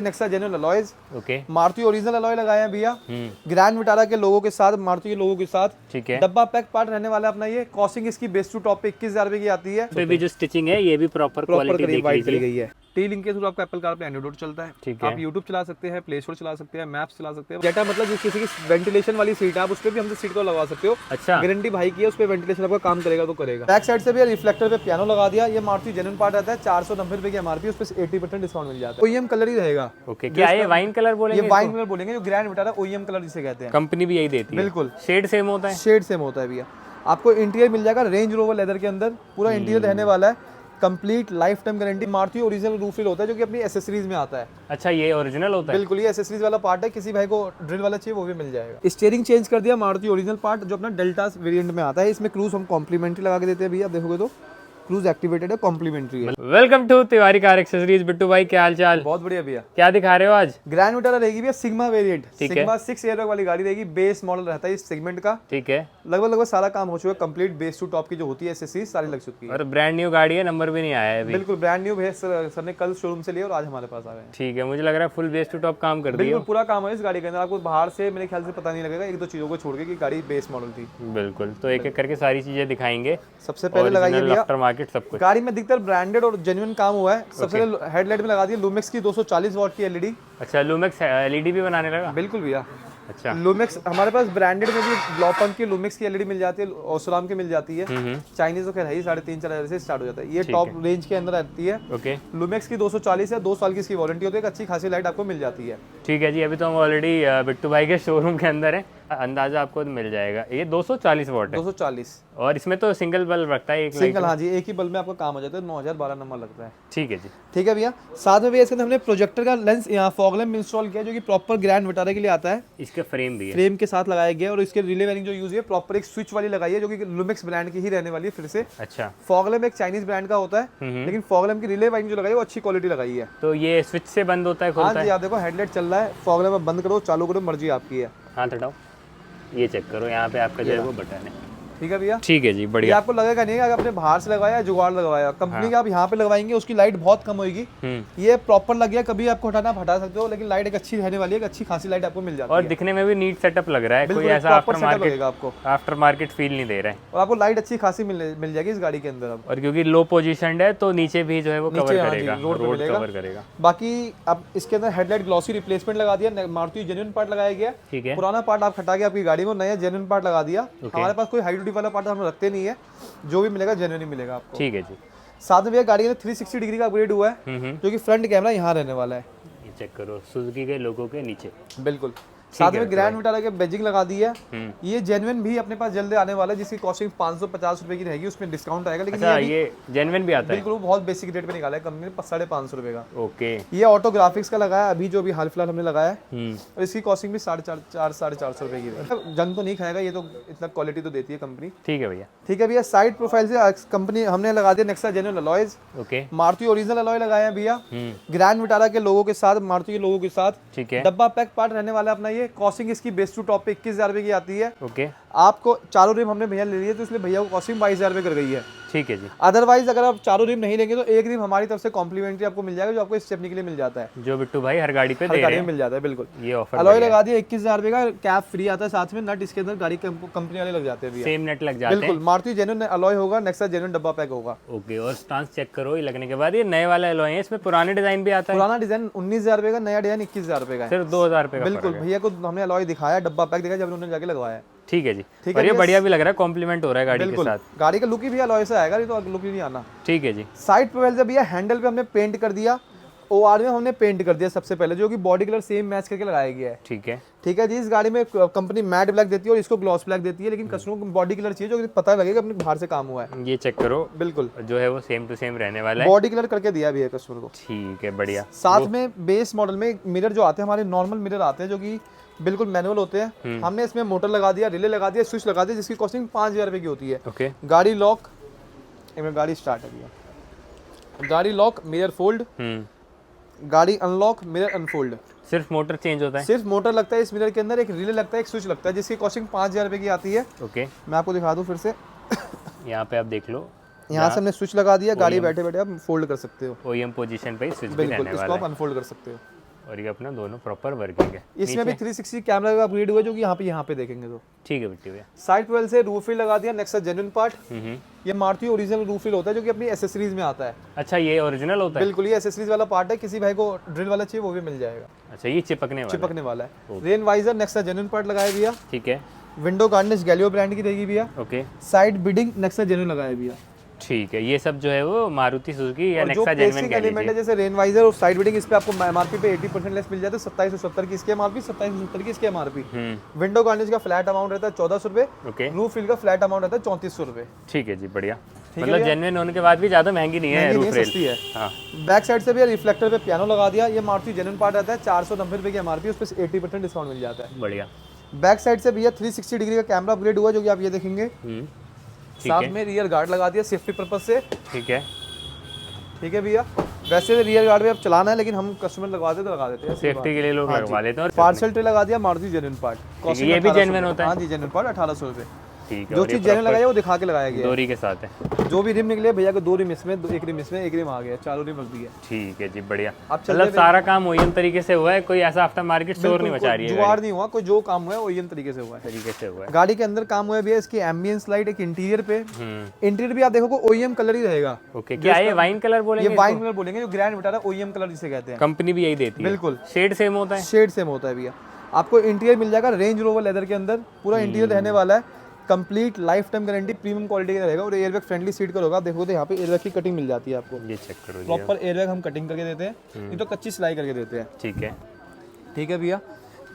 Nexa genuine alloys, okay, Maruti original alloy लगाए हैं भैया, ग्रैंड विटारा के लोगों के साथ, मारुति के लोगों के साथ। ठीक है। डब्बा पैक पार्ट रहने वाला है अपना ये। कॉस्टिंग इसकी बेस टू टॉप पे 21,000 रुपए की आती है। पे भी जो स्टिचिंग है ये भी प्रॉपर क्वालिटी देख वाइड करी लीजिए। गई है। टी लिंक के थ्रू आपका एप्पल कार पे एंड्रॉइड चलता है। ठीक है। आप यूट्यूब चला सकते हैं, प्ले स्टोर चला सकते हैं, मैप्स चला सकते हैं। जेटा मतलब जिस किसी की वेंटिलेशन वाली सीट है आप उस पर भी हमसे सीट को लगा सकते हो। अच्छा, गारंटी भाई की है, उस पर वेंटिलेशन आपका काम करेगा तो करेगा। बैक साइड से भी रिफ्लेक्टर पे पियानो लगा दिया। ये मारुति जेन्युइन पार्ट आता है, 490 रुपए की एमआरपी, उस पर 80% डिस्काउंट मिल जाता है। ओईएम कलर ही रहेगा। ओके, क्या ये वाइन कलर बोलेंगे? ये वाइन कलर बोलेंगे, जो ग्रैंड विटारा ओईएम कलर जिसे कहते हैं। कंपनी भी यही देती है। बिल्कुल, शेड सेम होता है। शेड सेम होता है भैया। आपको इंटीरियर मिल जाएगा रेंज रोवर लेदर के अंदर, पूरा इंटीरियर रहने वाला है। Complete life time guarantee. Maruti original roof reel होता है जो कि अपनी एसेसरीज में आता है। अच्छा, ये ओरिजिनल होता है? बिल्कुल, ये एसेसरीज वाला पार्ट है। किसी भाई को ड्रिल वाला चाहिए वो भी मिल जाएगा। स्टीयरिंग चेंज कर दिया, मारुति ओरिजिनल पार्ट जो अपना डेल्टा वेरिएंट में आता है। इसमें क्रूज हम कॉम्प्लीमेंट्री लगा के देते हैं भैया। देखोगे तो क्रूज एक्टिवेटेड है, कॉम्प्लीमेंट्री है। Welcome to Tiwari car accessories. Bittu भाई क्या हाल चाल? बहुत बढ़िया भैया। क्या दिखा रहे हो आज? ग्रैंड विटारा रहेगी भैया सिग्मा वेरिएंट। ठीक है। सिग्मा 6 एयरबैग वाली गाड़ी रहेगी। बेस मॉडल रहता है इस सेगमेंट का। ठीक है। लगभग सारा काम हो चुका है कंप्लीट। बेस टू टॉप की जो होती है एसेसरीज सारी लग चुकी है। और ब्रांड न्यू गाड़ी है, नंबर भी नहीं आया है अभी। बिल्कुल ब्रांड न्यू भैया। सर ने कल शोरूम से लिया और आज हमारे पास आ गए। ठीक है, मुझे लग रहा है फुल बेस टू टॉप काम कर दिया। बिल्कुल पूरा काम है इस गाड़ी के अंदर। आपको बाहर से मेरे ख्याल से पता नहीं लगेगा, एक दो चीजों को छोड़ के कि गाड़ी बेस मॉडल थी। बिल्कुल, तो एक एक करके सारी चीजें दिखाएंगे। सबसे पहले लगाइए भैया, आफ्टर मार्केट सब कुछ गाड़ी में अधिकतर ब्रांडेड और जेन्युइन काम हुआ है। सबसे पहले हेडलाइट में लगा दी लूमेक्स की 240 वॉट की एलईडी। अच्छा, लूमेक्स एलईडी भी बनाने लगा? बिल्कुल भैया। अच्छा, लूमेक्स हमारे पास ब्रांडेड में भी ब्लॉपन की लूमेक्स की एलईडी मिल जाती है, ओसराम की मिल जाती है। चाइनीज तो खैर है ही, 3,500-4,000 से स्टार्ट हो जाता है। ये टॉप रेंज के अंदर आती है। ओके। लूमेक्स की 240 है, 2 साल की इसकी वारंटी होती है। एक अच्छी खासी लाइट आपको मिल जाती है। ठीक है जी। अभी तो हम ऑलरेडी बिट्टू भाई के शोरूम के अंदर है, अंदाजा आपको मिल जाएगा। ये 240 वॉट है। 240। और इसमें तो सिंगल बल्ब रखता है, एक सिंगल। हाँ जी, एक ही बल्ब में आपका काम हो जाता है। 9012 नंबर लगता है। ठीक है जी। ठीक है भैया। साथ में भैया इसके अंदर हमने प्रोजेक्टर का लेंस यहाँ फॉग लैम्प इंस्टॉल किया जो कि प्रॉपर ग्रैंड विटारा के लिए आता है। इसके फ्रेम भी है, फ्रेम के साथ लगाया गया। और इसके रिले वायरिंग जो यूज है प्रॉपर एक स्विच वाली लगाई है जो कि लूमेक्स ब्रांड की ही रहने वाली है फिर से। अच्छा। फॉग लैम्प एक चाइनीज ब्रांड का होता है, लेकिन फॉग लैम्प की रिले वायरिंग जो लगाई है वो अच्छी क्वालिटी लगाई है। तो ये स्विच से बंद होता है, हाँ खुलता जी, है? आप देखो हेडलाइट चल रहा है, फॉग लैम्प बंद करो चालू करो मर्जी आपकी है। हाथ हटाओ, ये चेक करो, यहाँ पे आपका जो है वो बटन है। ठीक है भैया। ठीक है जी, ये बढ़िया। आपको लगेगा नहीं कि आपने बाहर से लगाया जुगाड़ लगवाया। कंपनी का आप यहाँ पे लगवाएंगे उसकी लाइट बहुत कम होगी। ये प्रॉपर लग गया, कभी आपको हटाना आप हटा सकते हो, लेकिन लाइट एक अच्छी रहने वाली है, एक अच्छी खासी लाइट आपको मिल जाती है। और दिखने में भी नीट सेटअप लग रहा है, कोई ऐसा आफ्टर मार्केट फील नहीं दे रहा है। और आपको लाइट अच्छी खासी मिल जाएगी इस गाड़ी के अंदर अब। और क्योंकि लो पोजीशन है तो नीचे भी जो है वो कवर करेगा, रोड कवर करेगा। बाकी अब इसके अंदर हेडलाइट ग्लॉसी रिप्लेसमेंट लगा दिया, मारुति जेन्युइन पार्ट लगाया गया। ठीक है। पुराना पार्ट आप हटा के आपकी गाड़ी में नया जेन्युइन पार्ट लगा दिया। हमारे पास कोई हाई ड्यूटी वाला पार्ट हम रखते नहीं है, जो भी मिलेगा जेन्युइन ही मिलेगा आपको। ठीक है जी। साथ में भैया गाड़ी में 360 डिग्री का अपग्रेड हुआ है, जो कि फ्रंट कैमरा यहाँ रहने वाला है। ये चेक करो, सुजुकी के लोगो के नीचे। बिल्कुल। साथ में ग्रैंड विटारा के बैजिंग लगा दी है। ये जेन्युइन भी अपने पास जल्दी आने वाला है, जिसकी कॉस्टिंग 550 रुपए की रहेगी, उसमें डिस्काउंट आएगा। लेकिन अच्छा, ये जेन्युइन भी आता है? बिल्कुल, वो बहुत बेसिक रेट पे निकाला है कंपनी ने, 550 रुपए का। ओके। ये ऑटो ग्राफिक्स का लगाया अभी, जो भी हाल फिलहाल हमने लगाया है। और इसकी कॉस्टिंग भी 450 रुपए की है। जंग तो नहीं खाएगा ये, तो इतना क्वालिटी तो देती है कंपनी। ठीक है भैया। ठीक है भैया। साइड प्रोफाइल से कंपनी हमने लगा दिया Nexa genuine alloys. Okay. Maruti original alloy लगाए हैं भैया, ग्रैंड विटारा के लोगों के साथ, मारुति के लोगों के साथ। ठीक है। डब्बा पैक पार्ट रहने वाला है अपना ये। कॉस्टिंग इसकी बेस टू टॉप पे 21,000 रुपए की आती है। ओके। आपको चारों रिम हमने भैया ले लिए, तो इसलिए भैया को कॉस्टिंग 22,000 रुपए कर गई है। ठीक है जी। अदरवाइज अगर आप चारों रिम नहीं लेंगे तो एक रिम हमारी तरफ से कॉम्प्लीमेंट्री आपको मिल जाएगा, जो आपको स्टेपनी के लिए मिल जाता है, जो बिट्टू भाई हर गाड़ी पे दे गाड़ी रहे में हैं। मिल जाता है। बिल्कुल। ये ऑफर अलॉय लगा दिया 21,000 रुपए का, कैप फ्री आता है साथ में, नट इसके अंदर गाड़ी कंपनी वाले लग जाते हैं भैया। सेम नेट लग जाते हैं। बिल्कुल, मारुति जेन्युइन अलॉय होगा, नेक्सा जेन्युइन डब्बा पैक होगा। ओके। और स्टांस चेक करो, ये लगने के बाद ये नए वाला अलॉय है, इसमें पुराने डिजाइन भी आता है? पुराना डिजाइन 19,000 रुपए का, नया डिजाइन 21,000 रुपए का है। सिर्फ 2,000 रुपए का? बिल्कुल, भैया को हमने अलॉय दिखाया, डब्बा पैक दिखाया, जब उन्होंने जाके लगवाया है। ठीक है जी। और ये बढ़िया भी लग रहा है, कॉम्प्लीमेंट हो रहा है गाड़ी के साथ। गाड़ी का लुक ही भी अलॉय से आएगा, ये तो लुक ही नहीं आना। ठीक है जी। साइड प्रोफाइल से भैया हैंडल पे हमने पेंट कर दिया, ओआर में हमने पेंट कर दिया सबसे पहले, जो कि बॉडी कलर सेम मैच करके लगाया गया है। ठीक है। ठीक है जी। इस गाड़ी में कंपनी मैट ब्लैक देती है और इसको ग्लॉस ब्लैक देती है, लेकिन कस्टमर को बॉडी कलर चाहिए जो कि पता लगेगा अपने बाहर से काम हुआ है। ये चेक करो, बिल्कुल जो है वो सेम टू सेम रहने वाला है, बॉडी कलर करके दिया भी है कस्टमर को। ठीक है, बढ़िया। साथ में बेस मॉडल में मिरर जो आते हैं, हमारे नॉर्मल मिरर आते हैं जो कि बिल्कुल मैनुअल होते हैं। हमने इसमें मोटर लगा दिया, रिले लगा दिया, स्विच लगा दिया, जिसकी कॉस्टिंग 5,000 रुपए की होती है। ओके। गाड़ी लॉक, गाड़ी स्टार्ट है भैया, गाड़ी लॉक, मिरर फोल्ड, गाड़ी अनलॉक, मिरर अनफोल्ड। सिर्फ मोटर चेंज होता है? सिर्फ मोटर लगता है इस मिरर के अंदर, एक रिले लगता है, एक स्विच लगता है, जिसकी कॉस्टिंग 5,000 रुपए की आती है। ओके। मैं आपको दिखा दूं फिर से। यहाँ पे आप देख लो, यहाँ से हमने स्विच लगा दिया, गाड़ी बैठे बैठे आप फोल्ड कर सकते हो। ओईएम पोजीशन पे स्विच भी बिल्कुल, रहने इसको वाला आप है। अनफोल्ड कर सकते हो। और ये अपना दोनों प्रॉपर वर्किंग है। इसमें भी 360 कैमरा का अपग्रेड हुआ है, जो कि यहाँ पे देखेंगे तो ठीक है बिट्टू भैया। साइड प्रोफाइल से रूफ फिल लगा दिया, नेक्सा जेन्युइन पार्ट। ये मारुति ओरिजिनल रूफ फिल होता है, जो कि अपनी एसेसरीज में आता है। अच्छा ये ओरिजिनल होता है? बिल्कुल, ये एसेसरीज वाला पार्ट है, किसी भाई को ड्रिल वाला चाहिए वो भी मिल जाएगा। अच्छा ये चिपकने वाला है। Rain visor Nexa genuine part लगाया भैया। ठीक है। विंडो गार्निश गैलियो ब्रांड की रहेगी भैया। Okay. Side bidding Nexa genuine लगाया भैया। ठीक है, ये सब जो है वो मारुति सुजुकी या और जो नेक्सा जेन्युइन बेसिक कह एलिमेंट है लीजिए। जैसे रेन वाइजर और साइड बिडिंग, इस पे आपको एमआरपी पे 80% लेस मिल जाता है। 2770 की इसकी एमआरपी, 2770 की इसकी एमआरपी। विंडो गार्निश का फ्लैट अमाउंट रहता है 1400 रुपए। ओके। रूफ फिल का फ्लैट अमाउंट रहता है 3400 रुपए। ठीक है जी, बढ़िया। मतलब जेन्युइन होने के बाद भी ज्यादा महंगी नहीं है रूफ रेल। सस्ती है। हाँ। बैक साइड से भी रिफ्लेक्टर पे पियानो लगा दिया। ये मारुति जेन्युइन पार्ट रहता है 490 रुपए की एमआरपी, उस पर 80% डिस्काउंट मिल जाता है। बढ़िया। बैक साइड से भैया 360 डिग्री का कैमरा अपग्रेड हुआ, जो कि आप ये देखेंगे। साथ में रियर गार्ड लगा दिया सेफ्टी पर्पज से। ठीक है। ठीक है भैया। वैसे रियर गार्ड भी अब चलाना है, लेकिन हम कस्टमर लगवाते तो लगा देते हैं, सेफ्टी के लिए लोग लगवा लेते हैं। और पार्सल ट्रे लगा दिया मारुति जेन्युइन पार्ट। ये भी जेन्युइन होता है? हाँ जी, जेन्युइन पार्ट 1800 रुपए। ठीक है। जो चीज जेन्युइन लगाई है वो दिखा के लगाया गया डोरी के साथ है। जो भी रिम निकले भैया को 2 रिम इसमें, एक रिम इसमें, एक रिम आ गया, चारों रिम लग है। ठीक है जी, बढ़िया। मतलब सारा काम ओईएम तरीके से हुआ है, कोई ऐसा आफ्टर मार्केट स्टोर नहीं बचा रही है। जुगाड़ नहीं हुआ, कोई जो काम हुआ है ओईएम तरीके से हुआ है। गाड़ी के अंदर काम हुआ है भैया। इसकी एम्बियंस लाइट, एक इंटीरियर पे, इंटीरियर भी आप देखो ओईएम कलर ही रहेगा। ओके। क्या ये वाइन कलर बोलेंगे? ये वाइन कलर बोलेंगे, जो ग्रैंड विटारा ओईएम कलर जिसे कहते हैं। कंपनी भी यही देती है। बिल्कुल। शेड सेम होता है? शेड सेम होता है भैया। आपको इंटीरियर मिल जाएगा रेंज रोवर लेदर के अंदर, पूरा इंटीरियर रहने वाला है। Complete life time guarantee, premium quality का रहेगा। और एयरबैग फ्रेंडली सीट का होगा। देखो तो यहाँ पे एयरबैग की कटिंग मिल जाती है आपको। ये चेक करो जी। प्रॉपर एयरबैग हम कटिंग करके देते हैं, नहीं तो कच्ची सिलाई करके देते हैं। ठीक है। ठीक है भैया।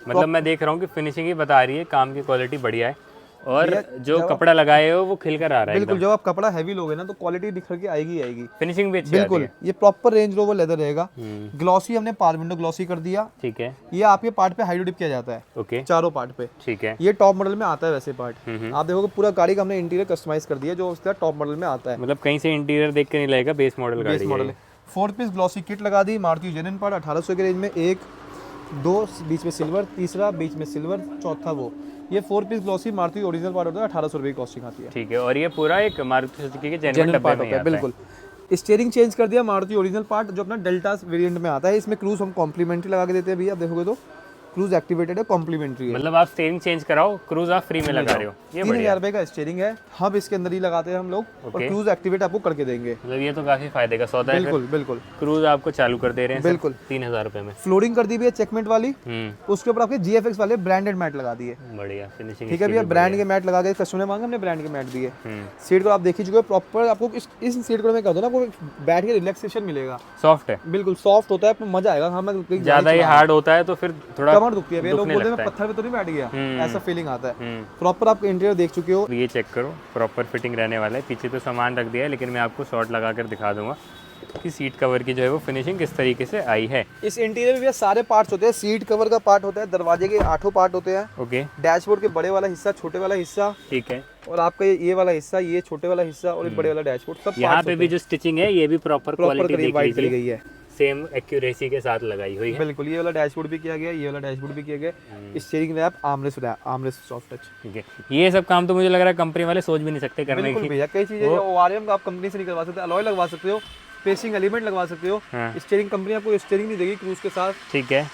मतलब मैं देख रहा हूँ कि फिनिशिंग ही बता रही है, काम की क्वालिटी बढ़िया है। और जो कपड़ा लगाए हो वो खिलकर आ रहा है। बिल्कुल, जब आप कपड़ा हैवी लोगे ना तो क्वालिटी निखर के आएगी आएगी। फिनिशिंग भी अच्छी बिल्कुल। ये प्रॉपर रेंज रोवर लेदर रहेगा। ग्लॉसी हमने पावर विंडो ग्लॉसी कर दिया। ठीक है। ये आपके पार्ट पे हाइड्रो डिप किया जाता है। ओके। चारों पार्ट पे। ठीक है। ये टॉप मॉडल में आता है वैसे पार्ट। आप देखोगे पूरा गाड़ी का हमने इंटीरियर कस्टमाइज कर दिया, जो उसका टॉप मॉडल में आता है। मतलब कहीं से इंटीरियर देख के नहीं लगेगा, बेस मॉडल गाड़ी है। मॉडल है। 4 पीस ग्लॉसी किट लगा दी मारुति जेन्युइन पार्ट 1800 के रेंज में। 1 2 बीच में सिल्वर, तीसरा बीच में सिल्वर, चौथा वो। ये 4 piece glossy Maruti original part होता है, 1800 रुपए की कॉस्टिंग आती है। ठीक है। और ये पूरा एक मारुति सुजुकी के जेन्युइन डब्बे में आता है। बिल्कुल। स्टीयरिंग चेंज कर दिया मारुति ओरिजिनल पार्ट, जो अपना डेल्टा वेरिएंट में आता है। इसमें क्रूज हम कॉम्प्लीमेंट्री लगा के देते हैं भैया। देखोगे तो क्रूज एक्टिवेटेड है, कॉम्प्लीमेंट्री है। मतलब आप स्टीयरिंग चेंज कराओ, क्रूज आप फ्री में लगा रहे हो। ये 3000 रुपए का स्टीयरिंग है। हब इसके अंदर ही लगाते हैं हम लोग, और क्रूज एक्टिवेट आपको करके देंगे। मतलब ये तो काफी फायदे का सौदा है। बिल्कुल बिल्कुल। क्रूज आपको चालू कर दे रहे हैं बिल्कुल 3000 रुपए में। फ्लोरिंग कर दी भैया चेकमेट वाली। उसके ऊपर आपके GFX वाले ब्रांडेड मैट लगा दिए। बढ़िया फिनिशिंग। ठीक है भैया। ब्रांड के मैट लगा के कस्टमर ने मांगा, हमने ब्रांड के मैट दिए। सीट को आप देख ही चुके हो प्रॉपर। आपको इस सीट को मैं कहता हूं ना, आपको बैठ के रिलैक्सेशन मिलेगा। सॉफ्ट है, बिल्कुल सॉफ्ट होता है, आपको मजा आएगा। हाँ, मैं ज्यादा ही हार्ड होता है तो फिर थोड़ा कमर दुखती है। लोग बोलते हैं मैं पत्थर पे तो नहीं बैठ गया, ऐसा फीलिंग आता है। प्रॉपर आप इंटीरियर देख चुके हो। ये चेक करो, प्रॉपर फिटिंग रहने वाला है। पीछे तो सामान रख दिया है, लेकिन मैं आपको शॉर्ट लगा कर दिखा दूंगा कि सीट कवर की जो है वो फिनिशिंग किस तरीके से आई है। इस इंटीरियर में भैया सारे पार्ट्स होते हैं। सीट कवर का पार्ट होता है, दरवाजे के 8 पार्ट होते हैं। ओके। डैशबोर्ड के बड़े वाला हिस्सा, छोटे वाला हिस्सा, ठीक है। और आपका ये वाला हिस्सा, ये छोटे वाला हिस्सा, और ये बड़े वाला डैशबोर्ड, सब यहाँ पे भी जो स्टिचिंग है ये भी प्रॉपर क्वालिटी करी गई है। सेम एक्यूरेसी के साथ लगाई हुई है। बिल्कुल। ये वाला डैशबोर्ड भी किया गया, ये वाला डैशबोर्ड भी किया गया। Steering wrap, armrest soft touch. ठीक है। ये सब काम तो मुझे लग रहा है कंपनी वाले सोच भी नहीं सकते करने की। भैया कई चीजें ORM आप कंपनी से नहीं करवा सकते। अलॉय लगवा सकते हो, पेसिंग एलिमेंट लगवा सकते हो। स्टीयरिंग कंपनी आपको स्टीयरिंग नहीं देगी क्रूज के साथ। ठीक है।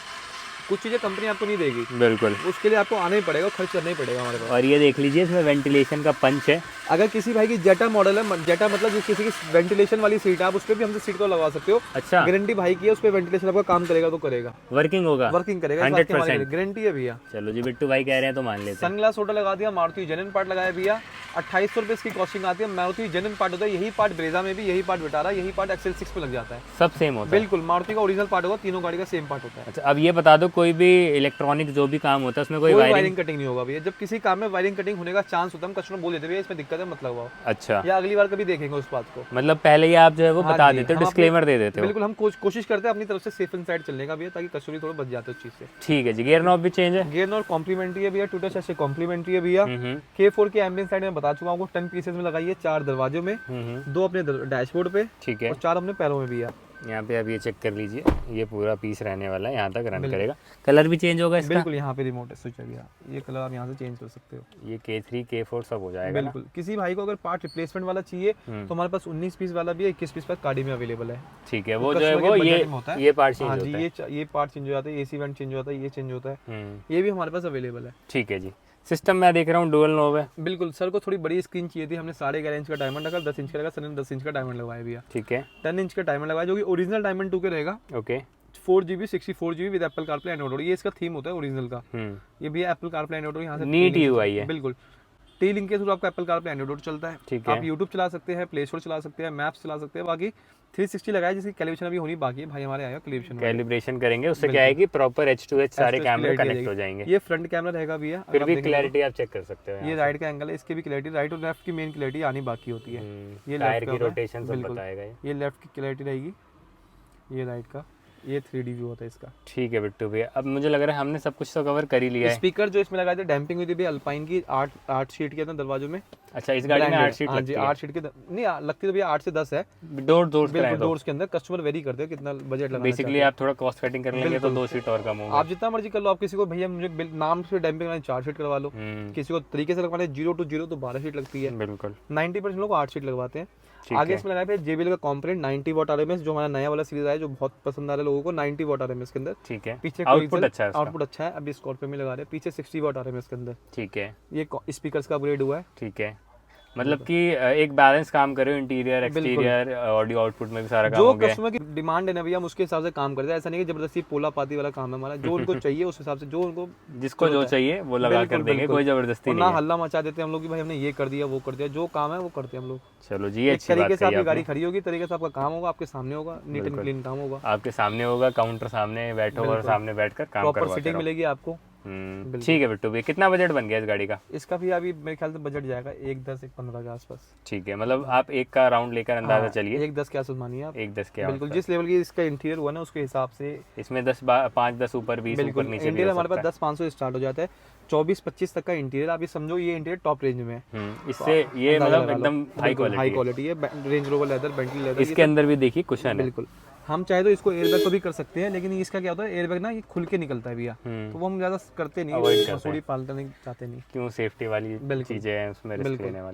कुछ चीजें कंपनी आपको नहीं देगी। बिल्कुल। उसके लिए आपको आना ही पड़ेगा, खर्च करना ही पड़ेगा हमारे पास। और ये देख लीजिए, इसमें वेंटिलेशन का पंच है। अगर किसी भाई की जेटा मॉडल है, जेटा मतलब जो किसी की वेंटिलेशन वाली सीट है, आप उस पर भी हमसे सीट को लगा सकते हो। अच्छा। गारंटी भाई की है, उस पर वेंटिलेशन आपका काम करेगा तो करेगा, वर्किंग होगा, वर्किंग करेगा, 100% गारंटी है भैया। चलो जी, बिट्टू भाई कह रहे हैं तो मान लेते हैं। सनग्लास होटल लगा दिया, मारुति जेन्युइन पार्ट लगाया भैया। 2800 रुपए इसकी कॉस्टिंग आती है। मारुति जेन्युइन पार्ट होता है, यही पार्ट ब्रेजा में भी, यही पार्ट विटारा, यही पार्ट XL6 पे लग जाता है। सब सेम होता है। बिल्कुल। मारुति का ओरिजिनल पार्ट होगा, तीनों गाड़ी का सेम पार्ट होता है। अच्छा, अब ये बता दो, कोई भी इलेक्ट्रॉनिक जो भी काम होता है उसमें कोई वायरिंग कटिंग नहीं होगा भैया। जब किसी काम में वायरिंग कटिंग होने का चांस होता है, हम कस्टमर बोल देते हैं इसमें दिक्कत है, मत लगवाओ। अच्छा। या अगली बार कभी देखेंगे उस बात को। मतलब पहले ही आप जो है वो बता देते हो, डिस्क्लेमर दे देते हो। बिल्कुल। हम कोशिश करते हैं अपनी तरफ से सेफ एंड साइड चलने का भैया, ताकि कस्टमर थोड़ा बच जाते उस चीज से। ठीक है जी। गियर नॉब भी चेंज है? गियर नॉब कॉम्प्लीमेंट्री है भैया। टूटा शैसी कॉम्प्लीमेंट्री है भैया। K4 की एम्बियंस साइड में बता चुका हूं, 10 पीसेस में लगाई है, 4 दरवाजों में, 2 अपने डैशबोर्ड पे, ठीक है, और 4 अपने पैरों में भैया। यहाँ पे आप ये चेक कर लीजिए, ये पूरा पीस रहने वाला है, यहाँ तक रन करेगा। कलर भी चेंज होगा इसका? बिल्कुल, यहाँ पे रिमोट है, स्विच है भैया, ये कलर आप यहाँ से चेंज कर सकते हो। ये K3 K4 सब हो जाएगा ना? बिल्कुल। किसी भाई को अगर पार्ट रिप्लेसमेंट वाला चाहिए तो हमारे पास 19 पीस वाला भी है, 21 पीस पर गाड़ी में अवेलेबल है। ठीक है, वो जो है वो ये पार्ट चेंज होता है। ये पार्ट चेंज हो जाता है, एसी वेंट चेंज हो जाता है, ये चेंज होता है, ये भी हमारे पास अवेलेबल है। ठीक है जी। सिस्टम मैं देख रहा हूँ डुअल नोब है। बिल्कुल सर को थोड़ी बड़ी स्क्रीन चाहिए थी, हमने 11.5 इंच का डायमंड रखा, 10 इंच का लगा, सर ने 10 इंच का डायमंड लगवाया भैया। ठीक है, 10 इंच का डायमंड लगवाया जो कि ओरिजिनल डायमंड 2 के रहेगा। Okay. 4GB 64GB with Apple CarPlay and auto, ये इसका थीम होता है ओरिजिनल का। ये भी एप्पल कारप्ले एंड ऑटो यहाँ से नीट यूआई है। बिल्कुल, टी लिंक के थ्रू आपका एप्पल कारप्ले एंड ऑटो चलता है। ठीक है, आप यूट्यूब चला सकते हैं, प्ले स्टोर चला सकते हैं, मैप्स चला सकते हैं। बाकी 360 लगाया जिसकी कैलिब्रेशन अभी होनी बाकी है, भाई हमारे आएगा कैलिब्रेशन करेंगे, उससे क्या है कि प्रॉपर H2H सारे कैमरे कनेक्ट हो जाएंगे। ये फ्रंट कैमरा रहेगा भैया, फिर भी क्लैरिटी आप चेक कर सकते हो। ये राइट का एंगल है, इसकी भी क्लैरिटी, राइट और लेफ्ट की मेन क्लैरिटी आनी बाकी होती है। ये टायर की रोटेशन सब बताएगा ये लेफ्ट की क्लैरिटी रहेगी, ये राइट का, ये 3D व्यू होता है इसका। ठीक है बिट्टू भैया, अब मुझे लग रहा है हमने सब कुछ तो कवर कर ही लिया है। स्पीकर जो इसमें लगाए थे डैम्पिंग हुई थी भैया अल्पाइन की, 8 शीट के अंदर दरवाजों में। अच्छा, इस गाड़ी में 8 शीट लगती है? 8 शीट के नहीं लगती तो भैया 8 से 10 है डोर्स के अंदर। कस्टमर वेरी करते हैं कितना बजट लगाना। बेसिकली आप थोड़ा कॉस्ट कटिंग कर लेंगे तो 2 शीट और कम होगा। आप जितना मर्जी कर लो, आप किसी को भैया मुझे नाम से डैम्पिंग लगानी 4 शीट करवा लो, किसी को तरीके से लगवाना 0 to 0 तो 12 शीट लगती है। बिल्कुल, 90% लोग 8 शीट लगवाते हैं। आगे इसमें लगाया है JBL का कॉम्पोनेंट 90 वॉट RMS, जो हमारा नया वाला सीरीज आया जो बहुत पसंद आ रहा है लोगों को, 90 वॉट RMS के अंदर। ठीक है, पीछे आउटपुट अच्छा है, आउटपुट अच्छा है। अभी स्कॉर्पियो में लगा रहे हैं पीछे 60 वॉट RMS के अंदर। ठीक है, ये स्पीकर्स का अपग्रेड हुआ है। ठीक है, मतलब कि एक बैलेंस काम कर रहे हो, इंटीरियर एक्सटीरियर ऑडियो आउटपुट में भी सारा काम जो हो गया। कस्टमर की डिमांड है ना भैया, हम उसके हिसाब से काम करते हैं। ऐसा नहीं कि जबरदस्ती पोला पाती वाला काम है हमारा, जो उनको चाहिए उस हिसाब से, जो उनको जिसको जो चाहिए वो लगा कर देंगे, कोई जबरदस्ती नहीं ना है। हल्ला मचा देते हम लोग कि भाई हमने ये कर दिया वो कर दिया, जो काम है वो करते हैं हम लोग। चलो जी, अच्छी बात तरीके से आपकी है। गाड़ी खड़ी होगी, तरीके से आपका काम होगा, आपके सामने होगा, नीट एंड क्लीन काम होगा, आपके सामने होगा, काउंटर सामने बैठो और सामने बैठकर काम प्रॉपर करवाते फिटिंग रहो। मिलेगी आपको। ठीक है बिट्टू भैया, कितना बजट बन गया इस गाड़ी का? इसका भी अभी मेरे ख्याल से बजट जाएगा 1.10 1.15 के आसपास। ठीक है, मतलब आप एक का राउंड लेकर अंदाजा चलिए। 1.10 के आसपास मानिए आप। 1.10 के बिल्कुल, जिस लेवल की इसका इंटीरियर हुआ ना उसके हिसाब से इसमें 5-10 ऊपर 20 ऊपर नीचे इंटीरियर हमारे पास 10-500 से स्टार्ट हो जाता है, 24-25 तक का इंटीरियर। आप ये समझो ये इंटीरियर टॉप रेंज में है। इससे ये मतलब एकदम हाई क्वालिटी है। Range rover leather, Bentley leather, इसके अंदर भी देखिए कुशन है। बिल्कुल, हम चाहे तो इसको एयरबैग पर भी कर सकते हैं, लेकिन इसका क्या होता है एयरबैग ना ये खुल के निकलता है भैया, तो वो हम ज्यादा करते नहीं, मसूड़ी पालते नहीं चाहते नहीं। क्यों, सेफ्टी वाली चीजें हैं उसमें रिस्क लेने वाली।